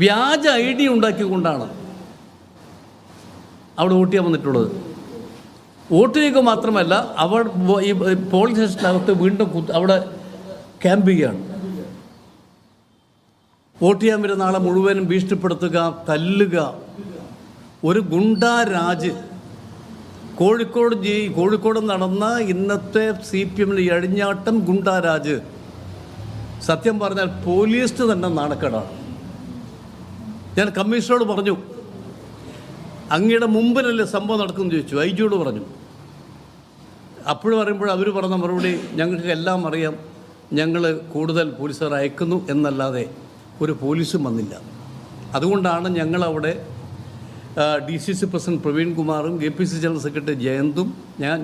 വ്യാജ ID ഉണ്ടാക്കിക്കൊണ്ടാണ് അവിടെ vote ചെയ്യാൻ വന്നിട്ടുള്ളത്. വോട്ട് ചെയ്യുക മാത്രമല്ല, അവർ ഈ പോളിംഗ് സ്റ്റേഷനകത്ത് വീണ്ടും അവിടെ ക്യാമ്പ് ചെയ്യുകയാണ്. വോട്ട് ചെയ്യാൻ വരുന്ന ആളെ മുഴുവനും ഭീഷണിപ്പെടുത്തുക, തല്ലുക, ഒരു ഗുണ്ടാരാജ്. കോഴിക്കോട് നടന്ന ഇന്നത്തെ CPM എഴിഞ്ഞാട്ടം ഗുണ്ടാരാജ് സത്യം പറഞ്ഞാൽ പോലീസിന് തന്നെ നാണക്കേടാണ്. ഞാൻ കമ്മീഷണറോട് പറഞ്ഞു, അങ്ങയുടെ മുമ്പിലല്ലേ സംഭവം നടക്കുമെന്ന് ചോദിച്ചു. IG പറഞ്ഞു. അപ്പോഴും പറയുമ്പോൾ അവർ പറഞ്ഞ മറുപടി, ഞങ്ങൾക്ക് എല്ലാം അറിയാം, ഞങ്ങൾ കൂടുതൽ പോലീസുകാർ അയക്കുന്നു എന്നല്ലാതെ ഒരു പോലീസും വന്നില്ല. അതുകൊണ്ടാണ് ഞങ്ങളവിടെ DCC പ്രസിഡന്റ് പ്രവീൺ കുമാറും KPCC ജനറൽ സെക്രട്ടറി ജയന്തും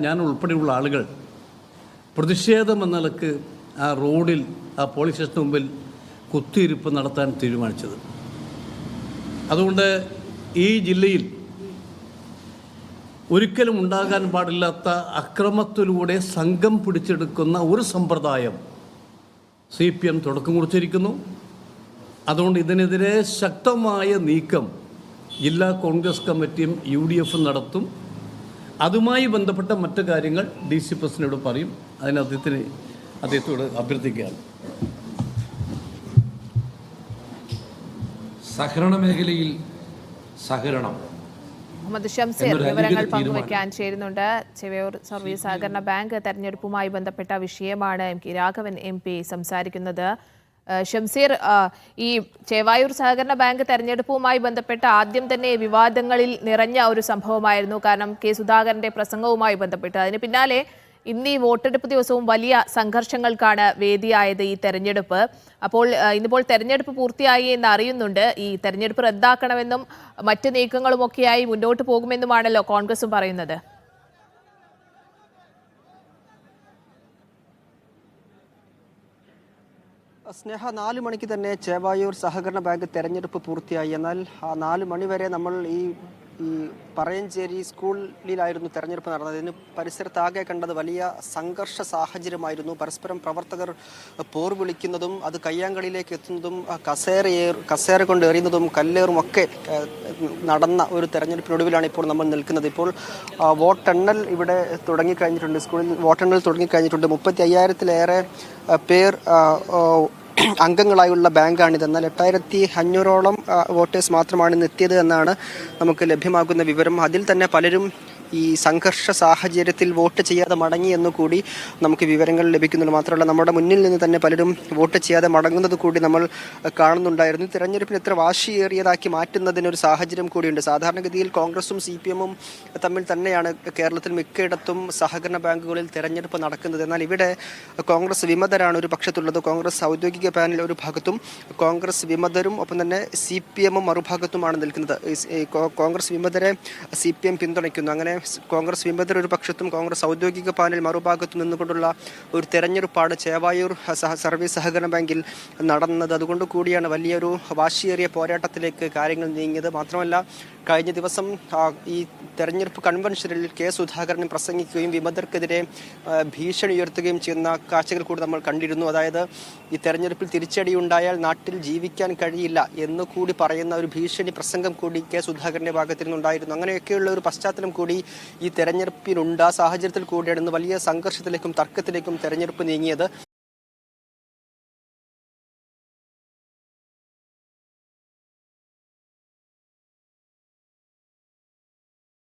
ഞാൻ ഉൾപ്പെടെയുള്ള ആളുകൾ പ്രതിഷേധം എന്ന നിലക്ക് ആ റോഡിൽ, ആ പോലീസ് സ്റ്റേഷന് മുമ്പിൽ കുത്തിയിരിപ്പ് നടത്താൻ തീരുമാനിച്ചത്. അതുകൊണ്ട് ഈ ജില്ലയിൽ ഒരിക്കലും ഉണ്ടാകാൻ പാടില്ലാത്ത അക്രമത്തിലൂടെ സംഘം പിടിച്ചെടുക്കുന്ന ഒരു സമ്പ്രദായം CPM തുടക്കം കുറിച്ചിരിക്കുന്നു. അതുകൊണ്ട് ഇതിനെതിരെ ശക്തമായ നീക്കം ജില്ലാ കോൺഗ്രസ് കമ്മിറ്റിയും UDF നടത്തും. അതുമായി ബന്ധപ്പെട്ട മറ്റു കാര്യങ്ങൾ DC പ്രസിഡന്റിനോട് പറയും. അതിന് അദ്ദേഹത്തോട് അഭ്യർത്ഥിക്കുകയാണ്. സഹകരണ മേഖലയിൽ സഹകരണം മുഹമ്മദ് ഷംസീർ വിവരങ്ങൾ പങ്കുവയ്ക്കാൻ ചേരുന്നുണ്ട്. ചെവയൂർ സർവീസ് സഹകരണ ബാങ്ക് തെരഞ്ഞെടുപ്പുമായി ബന്ധപ്പെട്ട വിഷയമാണ് MK രാഘവൻ MP സംസാരിക്കുന്നത്. ഷംസീർ, ഈ ചേവായൂർ സഹകരണ ബാങ്ക് തെരഞ്ഞെടുപ്പുമായി ബന്ധപ്പെട്ട ആദ്യം തന്നെ വിവാദങ്ങളിൽ നിറഞ്ഞ ഒരു സംഭവമായിരുന്നു. കാരണം K സുധാകരന്റെ പ്രസംഗവുമായി ബന്ധപ്പെട്ട് അതിന് പിന്നാലെ ഇന്ന് ഈ വോട്ടെടുപ്പ് ദിവസവും വലിയ സംഘർഷങ്ങൾക്കാണ് വേദിയായത് ഈ തെരഞ്ഞെടുപ്പ്. അപ്പോൾ ഇന്നിപ്പോൾ തെരഞ്ഞെടുപ്പ് പൂർത്തിയായി എന്ന് അറിയുന്നുണ്ട്. ഈ തെരഞ്ഞെടുപ്പ് റദ്ദാക്കണമെന്നും മറ്റ് നീക്കങ്ങളുമൊക്കെയായി മുന്നോട്ട് പോകുമെന്നുമാണല്ലോ കോൺഗ്രസും പറയുന്നത്. സ്നേഹ, 4 മണിക്ക് തന്നെ ചേവായൂർ സഹകരണ ബാങ്ക് തെരഞ്ഞെടുപ്പ് പൂർത്തിയായി. എന്നാൽ 4 മണി വരെ നമ്മൾ ഈ പറയഞ്ചേരി സ്കൂളിലായിരുന്നു തെരഞ്ഞെടുപ്പ് നടന്നത്. ഇതിന് പരിസരത്താകെ കണ്ടത് വലിയ സംഘർഷ സാഹചര്യമായിരുന്നു. പരസ്പരം പ്രവർത്തകർ പോർ വിളിക്കുന്നതും അത് കയ്യാങ്കളിയിലേക്ക് എത്തുന്നതും കസേര കൊണ്ട് എറിയുന്നതും കല്ലേറും ഒക്കെ നടന്ന ഒരു തെരഞ്ഞെടുപ്പിനൊടുവിലാണ് ഇപ്പോൾ നമ്മൾ നിൽക്കുന്നത്. ഇപ്പോൾ വോട്ടെണ്ണൽ ഇവിടെ തുടങ്ങിക്കഴിഞ്ഞിട്ടുണ്ട്. സ്കൂളിൽ വോട്ടെണ്ണൽ തുടങ്ങിക്കഴിഞ്ഞിട്ടുണ്ട്. 35,000-ലേറെ പേർ അംഗങ്ങളായുള്ള ബാങ്കാണിത്. എന്നാൽ 8,500-ഓളം വോട്ടേഴ്സ് മാത്രമാണ് ഇന്ന് എത്തിയത് എന്നാണ് നമുക്ക് ലഭ്യമാകുന്ന വിവരം. അതിൽ തന്നെ പലരും ഈ സംഘർഷ സാഹചര്യത്തിൽ വോട്ട് ചെയ്യാതെ മടങ്ങി എന്നുകൂടി നമുക്ക് വിവരങ്ങൾ ലഭിക്കുന്നുണ്ട്. മാത്രമല്ല, നമ്മുടെ മുന്നിൽ നിന്ന് തന്നെ പലരും വോട്ട് ചെയ്യാതെ മടങ്ങുന്നത് കൂടി നമ്മൾ കാണുന്നുണ്ടായിരുന്നു. തിരഞ്ഞെടുപ്പിന് ഇത്ര വാശിയേറിയതാക്കി മാറ്റുന്നതിനൊരു സാഹചര്യം കൂടിയുണ്ട്. സാധാരണഗതിയിൽ കോൺഗ്രസും CPM-ഉം തമ്മിൽ തന്നെയാണ് കേരളത്തിൽ മിക്കയിടത്തും സഹകരണ ബാങ്കുകളിൽ തെരഞ്ഞെടുപ്പ് നടക്കുന്നത്. എന്നാൽ ഇവിടെ കോൺഗ്രസ് വിമതരാണ് ഒരു പക്ഷത്തുള്ളത്. കോൺഗ്രസ് ഔദ്യോഗിക പാനൽ ഒരു ഭാഗത്തും കോൺഗ്രസ് വിമതരും ഒപ്പം തന്നെ CPM-ഉം മറുഭാഗത്തുമാണ് നിൽക്കുന്നത്. കോൺഗ്രസ് വിമതരെ CPM പിന്തുണയ്ക്കുന്നു. അങ്ങനെ കോൺഗ്രസ് വിമതർ ഒരു പക്ഷത്തും കോൺഗ്രസ് ഔദ്യോഗിക പാനൽ മറുഭാഗത്തു നിന്നുകൊണ്ടുള്ള ഒരു തെരഞ്ഞെടുപ്പാണ് ചേവായൂർ സർവീസ് സഹകരണ ബാങ്കിൽ നടന്നത്. അതുകൊണ്ട് കൂടിയാണ് വലിയൊരു വാശിയേറിയ പോരാട്ടത്തിലേക്ക് കാര്യങ്ങൾ നീങ്ങിയത്. മാത്രമല്ല, കഴിഞ്ഞ ദിവസം ഈ തെരഞ്ഞെടുപ്പ് കൺവെൻഷനിൽ K സുധാകരൻ പ്രസംഗിക്കുകയും വിമതർക്കെതിരെ ഭീഷണി ഉയർത്തുകയും ചെയ്യുന്ന കാഴ്ചകൾ കൂടി നമ്മൾ കണ്ടിരുന്നു. അതായത്, ഈ തെരഞ്ഞെടുപ്പിൽ തിരിച്ചടിയുണ്ടായാൽ നാട്ടിൽ ജീവിക്കാൻ കഴിയില്ല എന്ന് കൂടി പറയുന്ന ഒരു ഭീഷണി പ്രസംഗം കൂടി K സുധാകരന്റെ ഭാഗത്തു നിന്നുണ്ടായിരുന്നു. അങ്ങനെയൊക്കെയുള്ള ഒരു പശ്ചാത്തലം കൂടി ഈ തെരഞ്ഞെടുപ്പിനുണ്ട്. ആ സാഹചര്യത്തിൽ കൂടിയാണ് ഇന്ന് വലിയ സംഘർഷത്തിലേക്കും തർക്കത്തിലേക്കും തെരഞ്ഞെടുപ്പ് നീങ്ങിയത്.